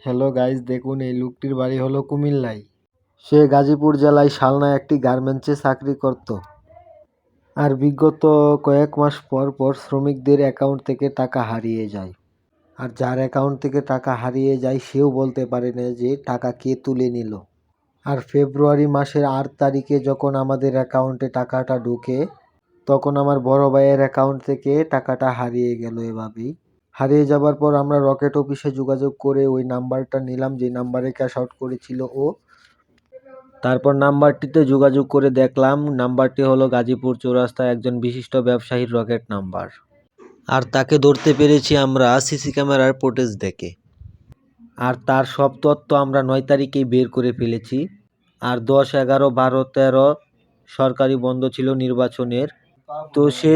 Hello guys, দেখুন এই লোকটির বাড়ি হলো কুমিল্লায়। সে গাজীপুর জেলায় শালনায় একটি গার্মেন্টসে চাকরি করত। আর বিগত কয়েক মাস পর পর শ্রমিকদের অ্যাকাউন্ট থেকে টাকা হারিয়ে যায়। আর যার অ্যাকাউন্ট থেকে টাকা হারিয়ে যায় সেও বলতে পারে না যে টাকা কে তুলে নিল। আর ফেব্রুয়ারি মাসের 8 তারিখে যখন আমাদের অ্যাকাউন্টে টাকাটা ঢুকে, তখন আমার বড় ভাইয়ের অ্যাকাউন্ট থেকে টাকাটা হারিয়ে গেল। এভাবেই হারিয়ে যাবার পর আমরা রকেট অফিসে যোগাযোগ করে ওই নাম্বারটা নিলাম যে নাম্বারে ক্যাশ আউট করেছিল ও। তারপর নাম্বারটিতে যোগাযোগ করে দেখলাম নাম্বারটি হলো গাজীপুর চৌরাস্তায় একজন বিশিষ্ট ব্যবসায়ীর রকেট নাম্বার। আর তাকে ধরতে পেরেছি আমরা সিসি ক্যামেরার ফুটেজ দেখে। আর তার সব তথ্য আমরা 9 তারিখেই বের করে ফেলেছি। আর 10, 11, 12, 13 সরকারি বন্ধ ছিল নির্বাচনের। তো সে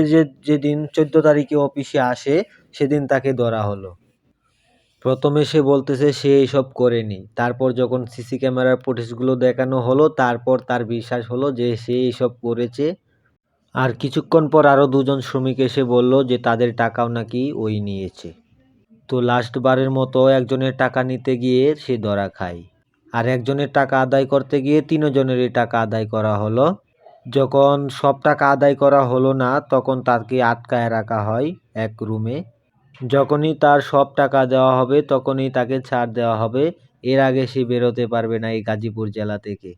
যেদিন 14 তারিখে অফিসে আসে সেদিন তাকে ধরা হলো। প্রথমে সে বলতেছে সে এইসব করেনি। তারপর যখন সিসি ক্যামেরার ফুটেজগুলো দেখানো হলো তারপর তার বিশ্বাস হলো যে সে এইসব করেছে। আর কিছুক্ষণ পর আরও 2জন শ্রমিক এসে বলল যে তাদের টাকাও নাকি ওই নিয়েছে। তো লাস্ট বারের মতো একজনের টাকা নিতে গিয়ে সে ধরা খায়। আর একজনের টাকা আদায় করতে গিয়ে 3 জনেরই টাকা আদায় করা হলো। যখন সব টাকা আদায় করা হলো না তখন তাকে আটকায় রাখা হয় এক রুমে। যখনই তার সব টাকা দেওয়া হবে তখনই তাকে ছাড় দেওয়া হবে। এর আগে সে বেরোতে পারবে না এই গাজীপুর জেলা থেকে।